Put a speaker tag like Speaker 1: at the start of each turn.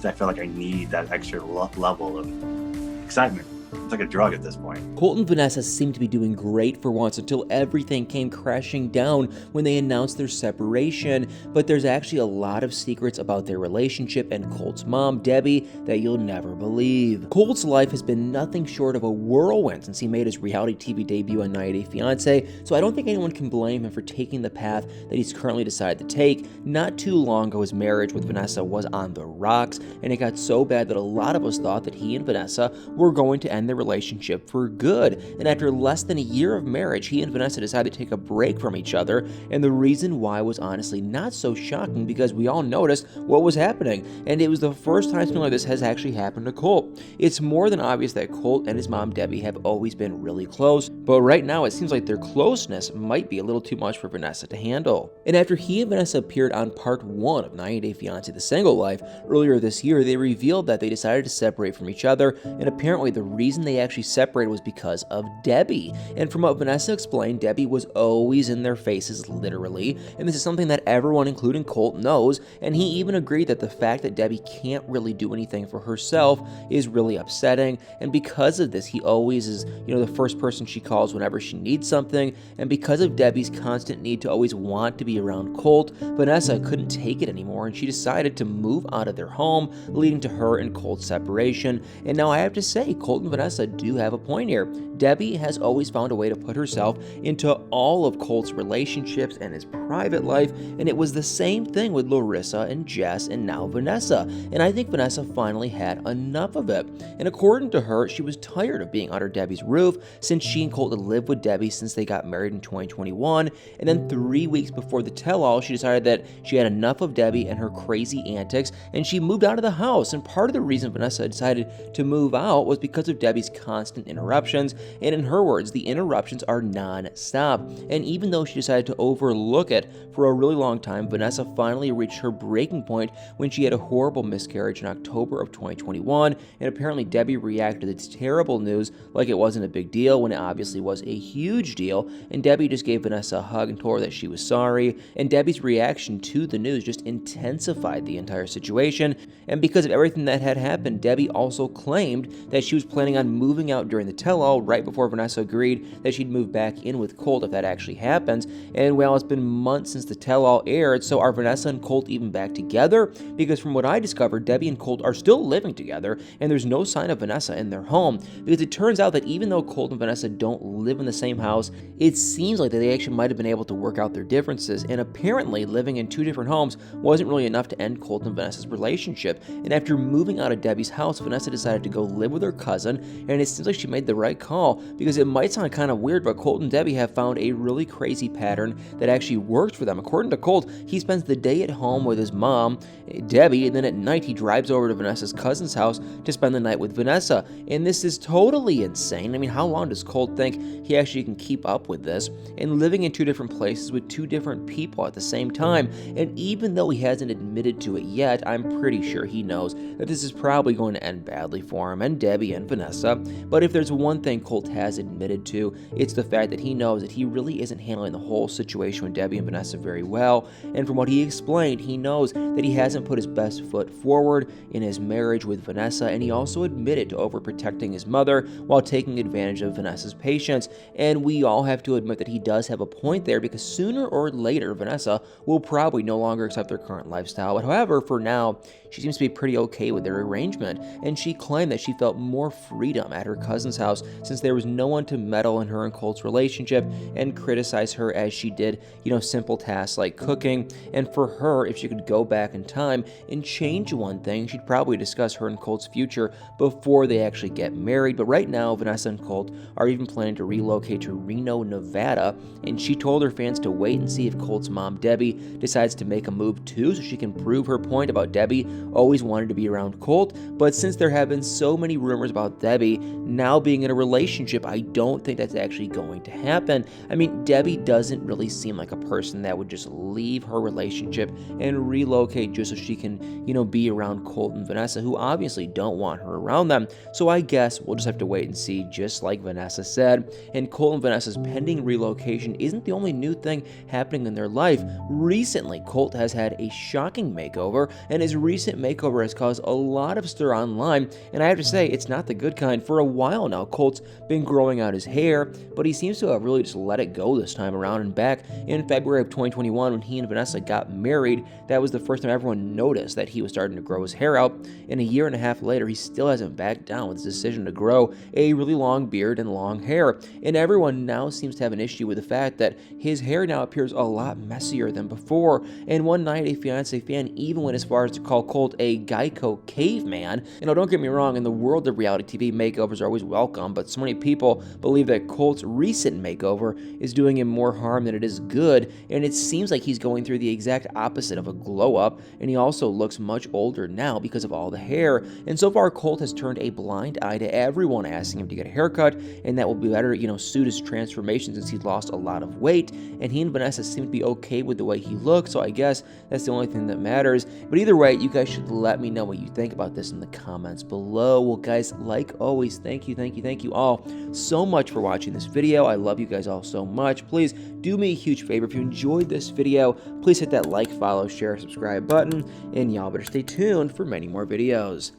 Speaker 1: because I feel like I need that extra level of excitement. It's like a drug at this point.
Speaker 2: Colt and Vanessa seemed to be doing great for once until everything came crashing down when they announced their separation, but there's actually a lot of secrets about their relationship and Colt's mom, Debbie, that you'll never believe. Colt's life has been nothing short of a whirlwind since he made his reality TV debut on 90 Day Fiance, so I don't think anyone can blame him for taking the path that he's currently decided to take. Not too long ago, his marriage with Vanessa was on the rocks, and it got so bad that a lot of us thought that he and Vanessa were going to end their relationship for good. And after less than a year of marriage, he and Vanessa decided to take a break from each other, and the reason why was honestly not so shocking because we all noticed what was happening, and it was the first time something like this has actually happened to Colt. It's more than obvious that Colt and his mom Debbie have always been really close, but right now it seems like their closeness might be a little too much for Vanessa to handle. And after he and Vanessa appeared on part 1 of 90 Day Fiance The Single Life earlier this year, they revealed that they decided to separate from each other, and apparently the reason they actually separated was because of Debbie. And from what Vanessa explained, Debbie was always in their faces, literally, and this is something that everyone, including Colt, knows, and he even agreed that the fact that Debbie can't really do anything for herself is really upsetting, and because of this, he always is, the first person she calls whenever she needs something, and because of Debbie's constant need to always want to be around Colt, Vanessa couldn't take it anymore, and she decided to move out of their home, leading to her and Colt's separation. And now I have to say, Colt and Vanessa do have a point here. Debbie has always found a way to put herself into all of Colt's relationships and his private life, and it was the same thing with Larissa and Jess and now Vanessa. And I think Vanessa finally had enough of it. And according to her, she was tired of being under Debbie's roof since she and Colt had lived with Debbie since they got married in 2021, and then 3 weeks before the tell-all, she decided that she had enough of Debbie and her crazy antics, and she moved out of the house. And part of the reason Vanessa decided to move out was because of Debbie's constant interruptions, and in her words, the interruptions are non-stop. And even though she decided to overlook it for a really long time, Vanessa finally reached her breaking point when she had a horrible miscarriage in October of 2021, and apparently Debbie reacted to this terrible news like it wasn't a big deal when it obviously was a huge deal, and Debbie just gave Vanessa a hug and told her that she was sorry, and Debbie's reaction to the news just intensified the entire situation. And because of everything that had happened, Debbie also claimed that she was planning on moving out during the tell-all right before Vanessa agreed that she'd move back in with Colt if that actually happens. And well, it's been months since the tell-all aired, so are Vanessa and Colt even back together? Because from what I discovered, Debbie and Colt are still living together, and there's no sign of Vanessa in their home, because it turns out that even though Colt and Vanessa don't live in the same house, it seems like that they actually might have been able to work out their differences, and apparently living in 2 different homes wasn't really enough to end Colt and Vanessa's relationship. And after moving out of Debbie's house, Vanessa decided to go live with her cousin, and it seems like she made the right call, because it might sound kind of weird, but Colt and Debbie have found a really crazy pattern that actually works for them. According to Colt, he spends the day at home with his mom, Debbie, and then at night he drives over to Vanessa's cousin's house to spend the night with Vanessa. And this is totally insane. I mean, how long does Colt think he actually can keep up with this? And living in 2 different places with 2 different people at the same time. And even though he hasn't admitted to it yet, I'm pretty sure he knows that this is probably going to end badly for him and Debbie and Vanessa. But if there's one thing Colt has admitted to, it's the fact that he knows that he really isn't handling the whole situation with Debbie and Vanessa very well. And from what he explained, he knows that he hasn't put his best foot forward in his marriage with Vanessa, and he also admitted to overprotecting his mother while taking advantage of Vanessa's patience. And we all have to admit that he does have a point there, because sooner or later Vanessa will probably no longer accept their current lifestyle. But however, for now, she seems to be pretty okay with their arrangement, and she claimed that she felt more freedom at her cousin's house since there was no one to meddle in her and Colt's relationship and criticize her as she did, simple tasks like cooking. And for her, if she could go back in time and change one thing, she'd probably discuss her and Colt's future before they actually get married. But right now, Vanessa and Colt are even planning to relocate to Reno, Nevada, and she told her fans to wait and see if Colt's mom, Debbie, decides to make a move too, so she can prove her point about Debbie always wanted to be around Colt. But since there have been so many rumors about Debbie Debbie now being in a relationship. I don't think that's actually going to happen. I mean, Debbie doesn't really seem like a person that would just leave her relationship and relocate just so she can, be around Colt and Vanessa, who obviously don't want her around them. So I guess we'll just have to wait and see, just like Vanessa said. And Colt and Vanessa's pending relocation isn't the only new thing happening in their life. Recently, Colt has had a shocking makeover, and his recent makeover has caused a lot of stir online, and I have to say, it's not the good kind. For a while now, Colt's been growing out his hair, but he seems to have really just let it go this time around. And back in February of 2021, when he and Vanessa got married, that was the first time everyone noticed that he was starting to grow his hair out, and a year and a half later, he still hasn't backed down with his decision to grow a really long beard and long hair, and everyone now seems to have an issue with the fact that his hair now appears a lot messier than before. And one night, a Fiance fan even went as far as to call Colt a Geico caveman. Don't get me wrong, in the world of reality TV, makeovers are always welcome, but so many people believe that Colt's recent makeover is doing him more harm than it is good, and it seems like he's going through the exact opposite of a glow up, and he also looks much older now because of all the hair. And so far, Colt has turned a blind eye to everyone asking him to get a haircut, and that will be better, suit his transformation since he's lost a lot of weight, and he and Vanessa seem to be okay with the way he looks, so I guess that's the only thing that matters. But either way, you guys should let me know what you think about this in the comments below. Well, guys, like always, thank you all so much for watching this video. I love you guys all so much. Please do me a huge favor. If you enjoyed this video, please hit that like, follow, share, subscribe button, and y'all better stay tuned for many more videos.